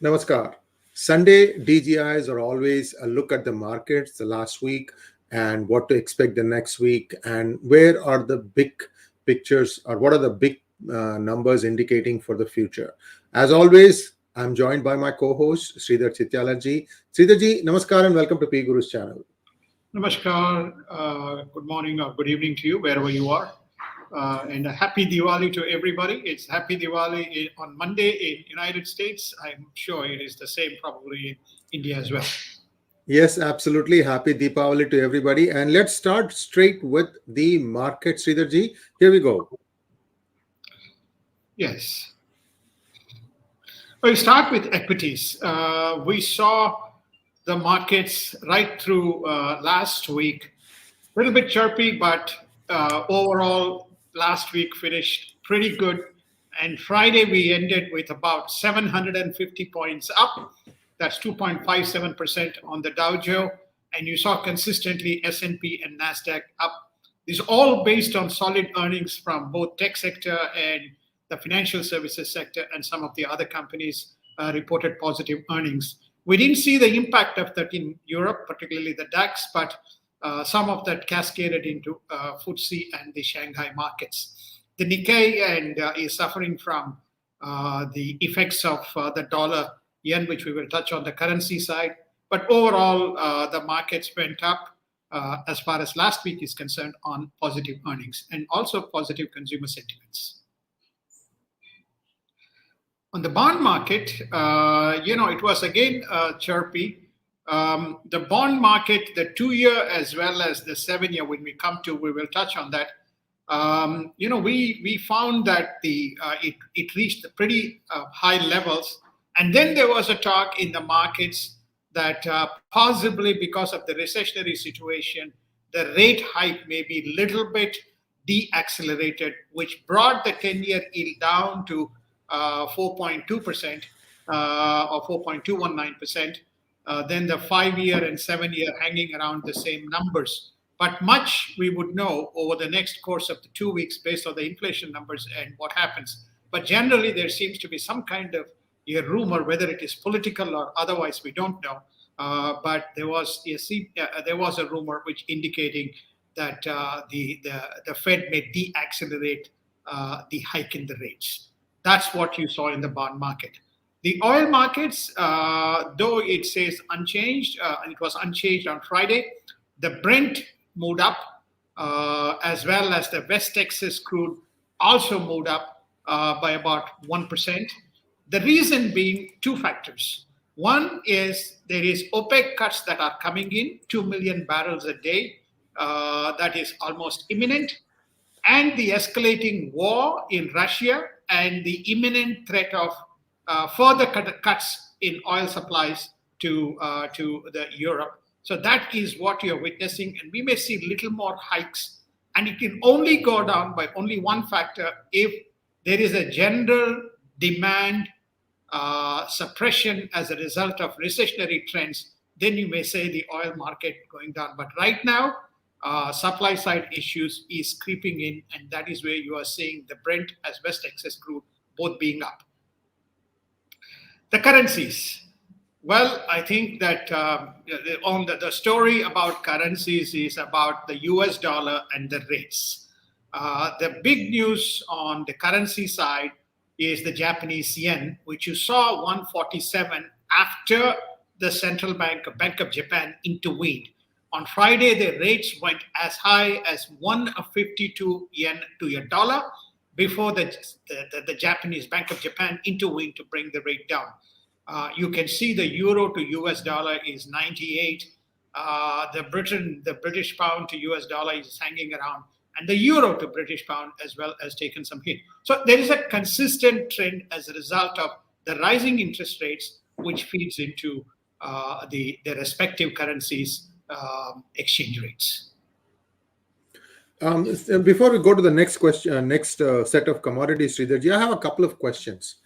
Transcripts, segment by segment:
Namaskar. Sunday DGIs are always a look at the markets the last week and what to expect the next week and where are the big pictures or what are the big numbers indicating for the future. As always, I'm joined by my co-host Sridhar Chityalaji. Sridharji, Namaskar and welcome to P Guru's channel. Namaskar, good morning or good evening to you, wherever you are. And a happy Diwali to everybody. It's happy Diwali on Monday in United States. I'm sure it is the same probably in India as well. Yes, absolutely. Happy Deepavali to everybody. And let's start straight with the market, Sridharji. Here we go. Yes. We'll start with equities. We saw the markets right through last week. A little bit chirpy, but overall, last week finished pretty good. And Friday, we ended with about 750 points up. That's 2.57% on the Dow Jones. And you saw consistently S&P and NASDAQ up. These are all based on solid earnings from both tech sector and the financial services sector, and some of the other companies reported positive earnings. We didn't see the impact of that in Europe, particularly the DAX, but some of that cascaded into FTSE and the Shanghai markets. The Nikkei is suffering from the effects of the dollar yen, which we will touch on the currency side. But overall, the markets went up as far as last week is concerned on positive earnings and also positive consumer sentiments. On the bond market, it was again chirpy. The bond market, the 2-year as well as the 7-year, when we will touch on that. We found that it reached pretty high levels, and then there was a talk in the markets that possibly because of the recessionary situation, the rate hike may be a little bit deaccelerated, which brought the 10-year yield down to 4.2% or 4.219%. Then the 5-year and 7-year hanging around the same numbers. But much we would know over the next course of the 2 weeks based on the inflation numbers and what happens. But generally, there seems to be some kind of a rumor, whether it is political or otherwise, we don't know. But there was a rumor which indicating that the Fed may deaccelerate the hike in the rates. That's what you saw in the bond market. The oil markets, though it says unchanged, it was unchanged on Friday. The Brent moved up, as well as the West Texas crude also moved up by about 1%. The reason being two factors. One is there is OPEC cuts that are coming in, 2 million barrels a day. That is almost imminent. And the escalating war in Russia and the imminent threat of further cuts in oil supplies to the Europe. So that is what you're witnessing, and we may see little more hikes. And it can only go down by only one factor: if there is a general demand suppression as a result of recessionary trends, then you may say the oil market going down. But right now, supply side issues is creeping in, and that is where you are seeing the Brent as West Texas crude both being up. The currencies. Well, I think that on the story about currencies is about the US dollar and the rates. The big news on the currency side is the Japanese yen, which you saw 147 after the central bank of Japan intervened. On Friday, the rates went as high as 152 yen to a dollar before the Japanese Bank of Japan intervened to bring the rate down. You can see the euro to US dollar is 98. The British pound to US dollar is hanging around, and the euro to British pound as well has taken some hit. So there is a consistent trend as a result of the rising interest rates, which feeds into the respective currencies' exchange rates. Before we go to the next question, next set of commodities, Sridharji, I have a couple of questions.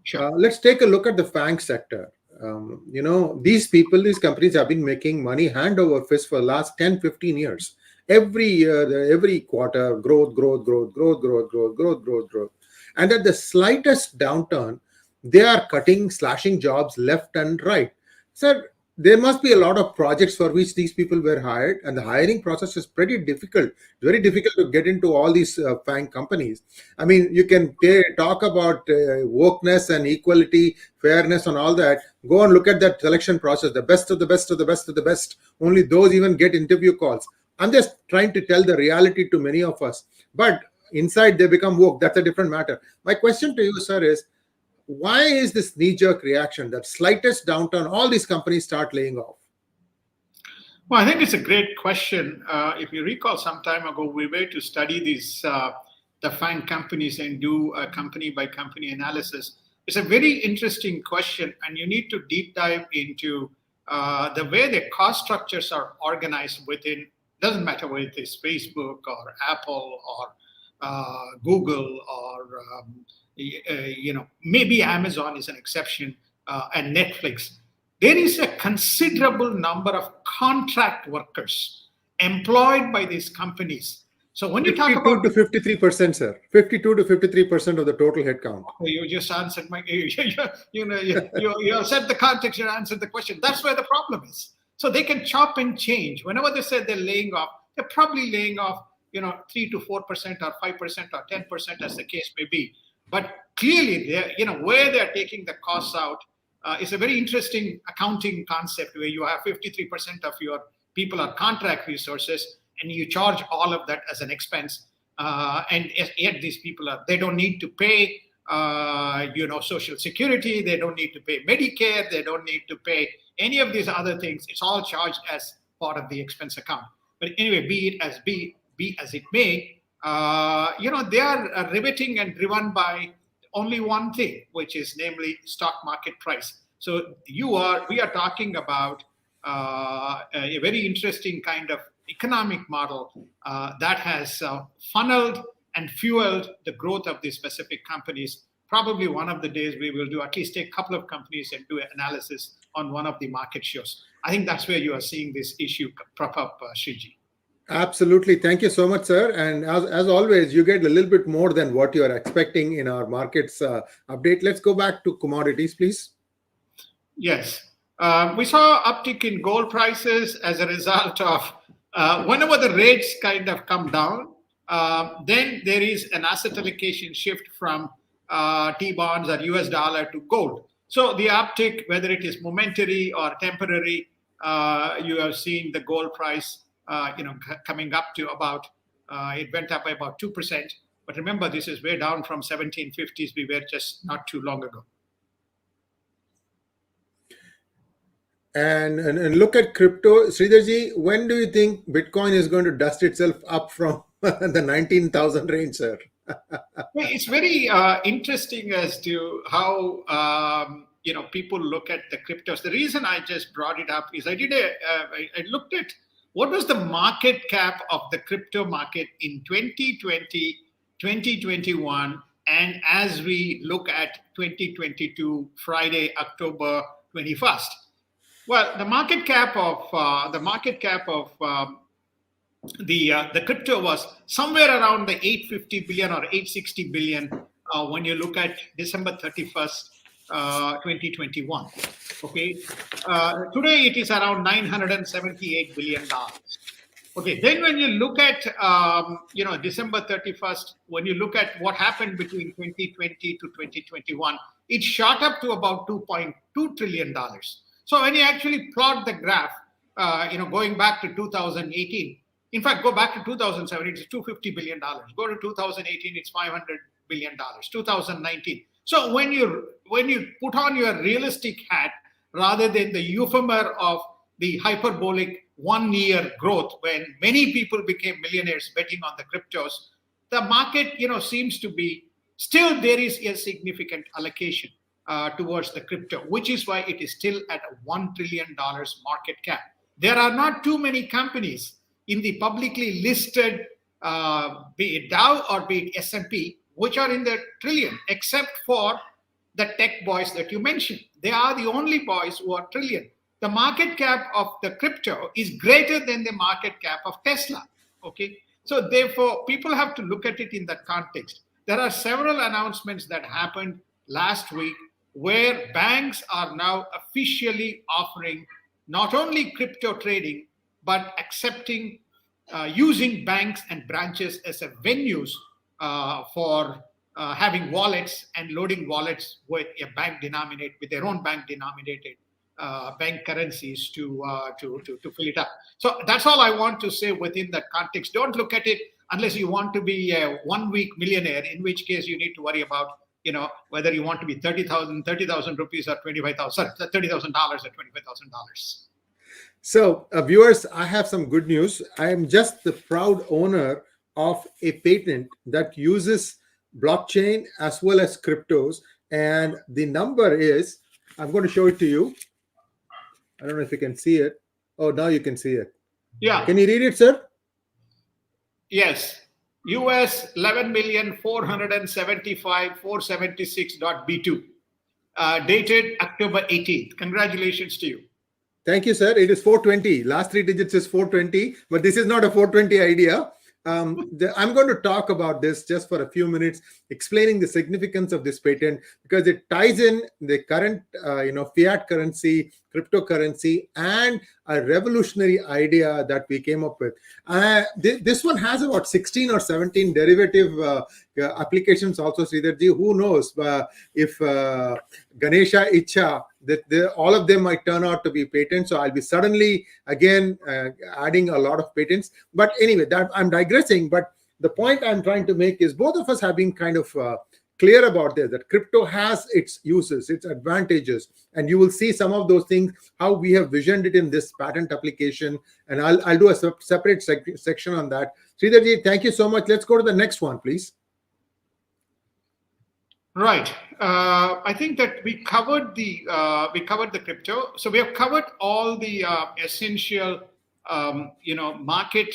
Sure. Let's take a look at the FANG sector. These companies have been making money hand over fist for the last 10, 15 years. Every year, every quarter, growth. And at the slightest downturn, They are cutting, slashing jobs left and right. Sir, there must be a lot of projects for which these people were hired, and the hiring process is pretty difficult. Very difficult to get into all these fine companies. I mean, you can talk about wokeness and equality, fairness, and all that. Go and look at that selection process. The best of the best of the best of the best. Only those even get interview calls. I'm just trying to tell the reality to many of us. But inside they become woke. That's a different matter. My question to you, sir, is why is this knee-jerk reaction that slightest downturn, all these companies start laying off? Well, I think it's a great question. If you recall, some time ago, we were to study these the FANG companies and do a company by company analysis. It's a very interesting question, and you need to deep dive into the way the cost structures are organized within. Doesn't matter whether it is Facebook or Apple or Google or maybe Amazon is an exception, and Netflix. There is a considerable number of contract workers employed by these companies. So when you talk about 52 to 53%, sir, 52 to 53% of the total headcount. you just answered my, you set the context, you answered the question. That's where the problem is. So they can chop and change. Whenever they said they're laying off, they're probably laying off, 3 to 4% or 5% or 10%, as the case may be. But clearly, where they're taking the costs out is a very interesting accounting concept where you have 53% of your people are contract resources and you charge all of that as an expense. And yet these people they don't need to pay, Social Security. They don't need to pay Medicare. They don't need to pay any of these other things. It's all charged as part of the expense account. But anyway, be as it may, they are riveting and driven by only one thing, which is namely stock market price. So we are talking about a very interesting kind of economic model that has funneled and fueled the growth of these specific companies. Probably one of the days we will do at least a couple of companies and do an analysis on one of the market shows. I think that's where you are seeing this issue prop up, Shriji. Absolutely. Thank you so much, sir. And as always, you get a little bit more than what you are expecting in our markets update. Let's go back to commodities, please. Yes. We saw uptick in gold prices as a result of whenever the rates kind of come down, then there is an asset allocation shift from T-bonds or US dollar to gold. So the uptick, whether it is momentary or temporary, you have seen the gold price coming up to about, it went up by about 2%. But remember, this is way down from 1750s we were just not too long ago. And look at crypto. Sridharji, when do you think Bitcoin is going to dust itself up from the 19,000 range, sir? It's very interesting as to how people look at the cryptos. The reason I just brought it up is I looked at what was the market cap of the crypto market in 2020, 2021, and as we look at 2022, Friday, October 21st. Well, the market cap of the crypto was somewhere around the 850 billion or 860 billion when you look at December 31st, 2021. Okay, today it is around $978 billion. Okay, then when you look at December 31st, when you look at what happened between 2020 to 2021, it shot up to about $2.2 trillion. So when you actually plot the graph, going back to 2018, in fact, go back to 2007, it's $250 billion. Go to 2018, it's $500 billion. 2019. So when you put on your realistic hat rather than the euphemer of the hyperbolic 1 year growth when many people became millionaires betting on the cryptos, the market seems to be still there is a significant allocation towards the crypto, which is why it is still at a $1 trillion market cap. There are not too many companies in the publicly listed, be it Dow or be it S&P, which are in the trillion, except for the tech boys that you mentioned. They are the only boys who are trillion. The market cap of the crypto is greater than the market cap of Tesla. Okay, so therefore people have to look at it in that context. There are several announcements that happened last week where banks are now officially offering not only crypto trading, but accepting using banks and branches as a venues for having wallets and loading wallets with a bank denominated with their own bank denominated bank currencies to fill it up. So that's all I want to say within that context. Don't look at it unless you want to be a 1 week millionaire, in which case you need to worry about whether you want to be 30,000 rupees or 25,000, sorry, $30,000 or $25,000. So, viewers, I have some good news. I am just the proud owner of a patent that uses blockchain as well as cryptos. And the number is, I'm going to show it to you. I don't know if you can see it. Oh, now you can see it. Yeah. Can you read it, sir? Yes. US 11,475,476.B2. Dated October 18th. Congratulations to you. Thank you, sir. It is 420. Last three digits is 420, but this is not a 420 idea. I'm going to talk about this just for a few minutes, explaining the significance of this patent, because it ties in the current, fiat currency, cryptocurrency, and a revolutionary idea that we came up with. This one has about 16 or 17 derivative applications also, Sridharji. Who knows if Ganesha Icha, all of them might turn out to be patents. So I'll be suddenly again adding a lot of patents. But anyway, that I'm digressing. But the point I'm trying to make is both of us have been kind of clear about this, that crypto has its uses, its advantages, and you will see some of those things, how we have visioned it in this patent application. And I'll do a separate section on that. Sridharji, thank you so much. Let's go to the next one, please. Right. I think that we covered the crypto. So we have covered all the essential market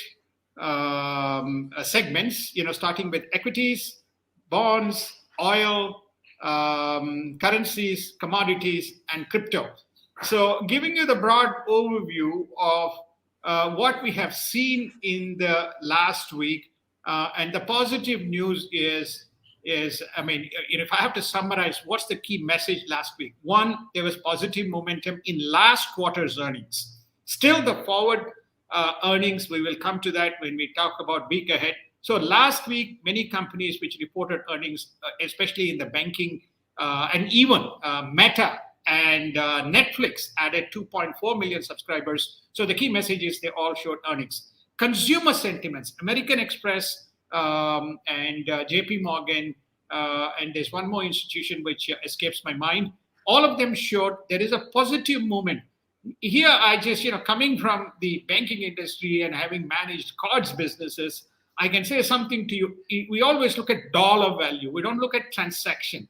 segments. Starting with equities, bonds, oil, currencies, commodities, and crypto. So giving you the broad overview of what we have seen in the last week, and the positive news is, I mean, if I have to summarize, what's the key message last week? One, there was positive momentum in last quarter's earnings. Still, the forward earnings, we will come to that when we talk about week ahead. So last week, many companies which reported earnings, especially in the banking, and even Meta and Netflix added 2.4 million subscribers. So the key message is they all showed earnings. Consumer sentiments, American Express, and JP Morgan, and there's one more institution which escapes my mind. All of them showed there is a positive movement. Here, I just, coming from the banking industry and having managed cards businesses, I can say something to you. We always look at dollar value. We don't look at transaction.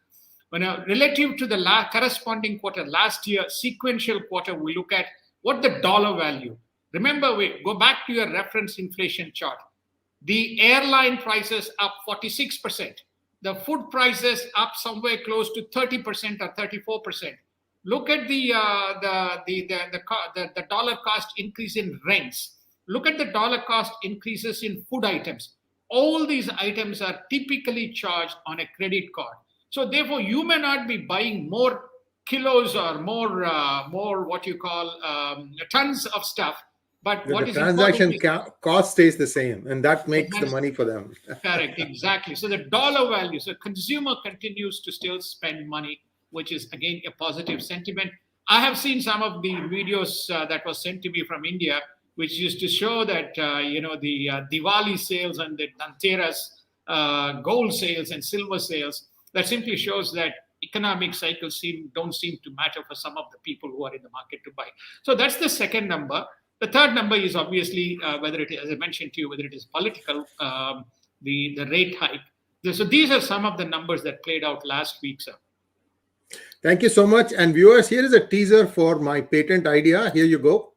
When relative to the corresponding quarter last year, sequential quarter, we look at what the dollar value. Remember, we go back to your reference inflation chart. The airline prices up 46%. The food prices up somewhere close to 30% or 34%. Look at the dollar cost increase in rents. Look at the dollar cost increases in food items. All these items are typically charged on a credit card. So therefore, you may not be buying more kilos or more what you call tons of stuff. But what the is transaction cost stays the same, and that makes the money for them. Correct, exactly. So the dollar value, so consumer continues to still spend money, which is again a positive sentiment. I have seen some of the videos that was sent to me from India, which used to show that the Diwali sales and the Dhanteras gold sales and silver sales. That simply shows that economic cycles don't seem to matter for some of the people who are in the market to buy. So that's the second number. The third number is obviously whether it is, as I mentioned to you, whether it is political, the rate hike. So these are some of the numbers that played out last week, sir. Thank you so much. And viewers, here is a teaser for my patent idea. Here you go.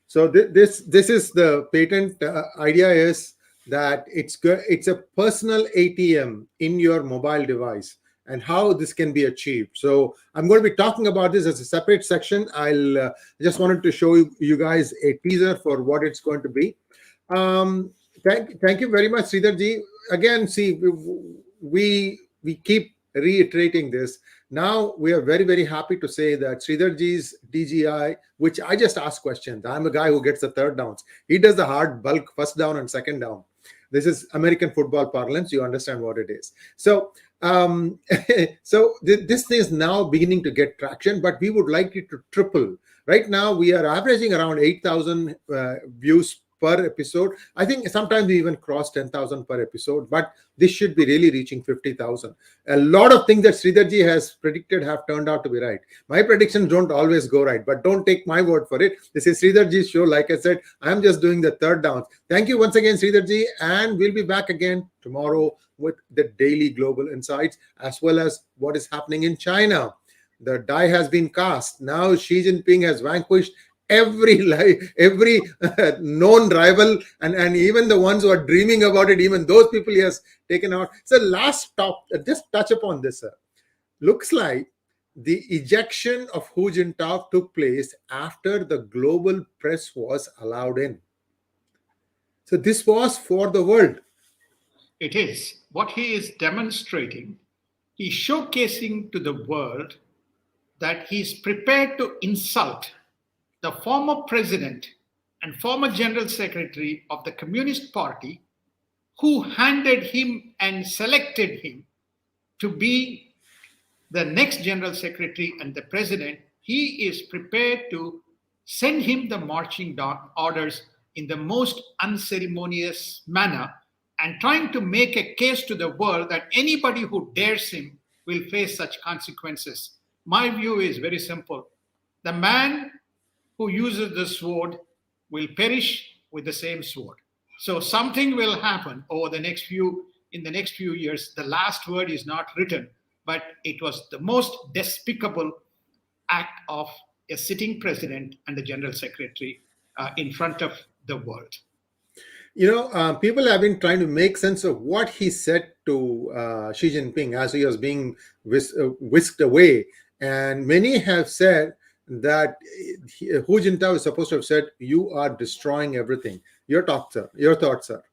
So this is the patent idea is that it's a personal ATM in your mobile device, and how this can be achieved. So I'm going to be talking about this as a separate section. I just wanted to show you guys a teaser for what it's going to be. Thank you very much, Sridharji. Again, see, we keep reiterating this. Now we are very, very happy to say that Sridharji's DGI, which I just ask questions. I'm a guy who gets the third downs. He does the hard bulk first down and second down. This is American football parlance. You understand what it is. So, this is now beginning to get traction, but we would like it to triple. Right now, we are averaging around 8,000 views per episode. I think sometimes we even cross 10,000 per episode, but this should be really reaching 50,000. A lot of things that Sridharji has predicted have turned out to be right. My predictions don't always go right, but don't take my word for it. This is Sridharji's show. Like I said, I'm just doing the third downs. Thank you once again, Sridharji, and we'll be back again tomorrow with the daily global insights as well as what is happening in China. The die has been cast. Now Xi Jinping has vanquished every known rival, and even the ones who are dreaming about it, even those people he has taken out. So last stop, just touch upon this, sir. Looks like the ejection of Hu Jintao took place after the global press was allowed in. So this was for the world. It is. What he is demonstrating, he's showcasing to the world that he's prepared to insult the former president and former general secretary of the Communist Party, who handed him and selected him to be the next general secretary and the president. He is prepared to send him the marching orders in the most unceremonious manner, and trying to make a case to the world that anybody who dares him will face such consequences. My view is very simple. The man who uses the sword will perish with the same sword. So something will happen over the next few years. The last word is not written, but it was the most despicable act of a sitting president and the general secretary in front of the world. People have been trying to make sense of what he said to Xi Jinping as he was being whisked away. And many have said that Hu Jintao is supposed to have said, "You are destroying everything." Your thoughts, sir?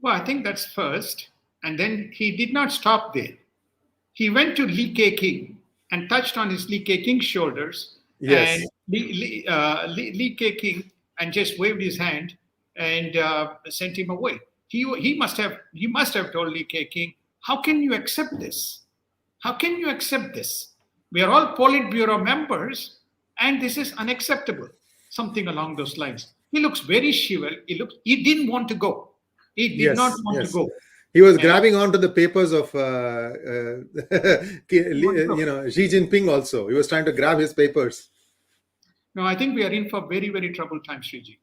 Well, I think that's first. And then he did not stop there. He went to Li Keqiang and touched on his Li Keqiang's shoulders. Yes. And Li Keqiang and just waved his hand and sent him away. He must have told Li Keqiang, "How can you accept this? How can you accept this? We are all Politburo members, and this is unacceptable." Something along those lines. He looks very shivered. He didn't want to go. He did not want to go. He was grabbing onto the papers of Xi Jinping also. He was trying to grab his papers. No, I think we are in for very, very troubled times, Sriji.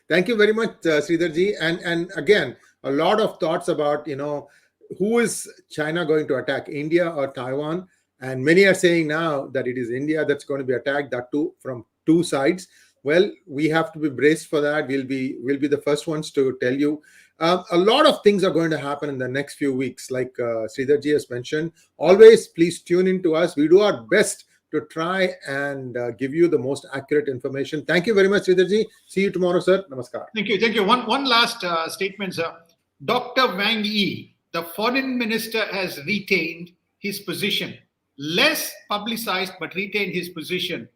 Thank you very much, Sridharji. And again, a lot of thoughts about, who is China going to attack, India or Taiwan? And many are saying now that it is India that's going to be attacked, that too from two sides. Well, we have to be braced for that. We'll be the first ones to tell you. A lot of things are going to happen in the next few weeks, like Sridharji has mentioned. Always, please tune in to us. We do our best to try and give you the most accurate information. Thank you very much, Sridharji. See you tomorrow, sir. Namaskar. Thank you. One last statement, sir. Dr. Wang Yi, the foreign minister, has retained his position. Less publicized, but retained his position.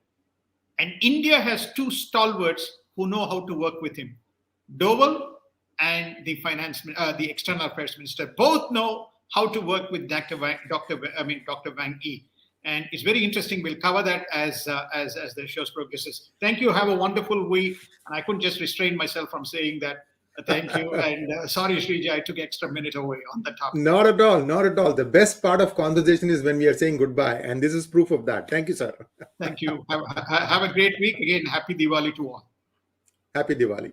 And India has two stalwarts who know how to work with him. Doval and the external affairs minister both know how to work with Dr. Wang Yi. And it's very interesting. We'll cover that as the show progresses. Thank you. Have a wonderful week. And I couldn't just restrain myself from saying that. Thank you. And sorry, Sriji, I took extra minute away on the topic. Not at all. Not at all. The best part of conversation is when we are saying goodbye. And this is proof of that. Thank you, sir. Thank you. Have a great week. Again, happy Diwali to all. Happy Diwali.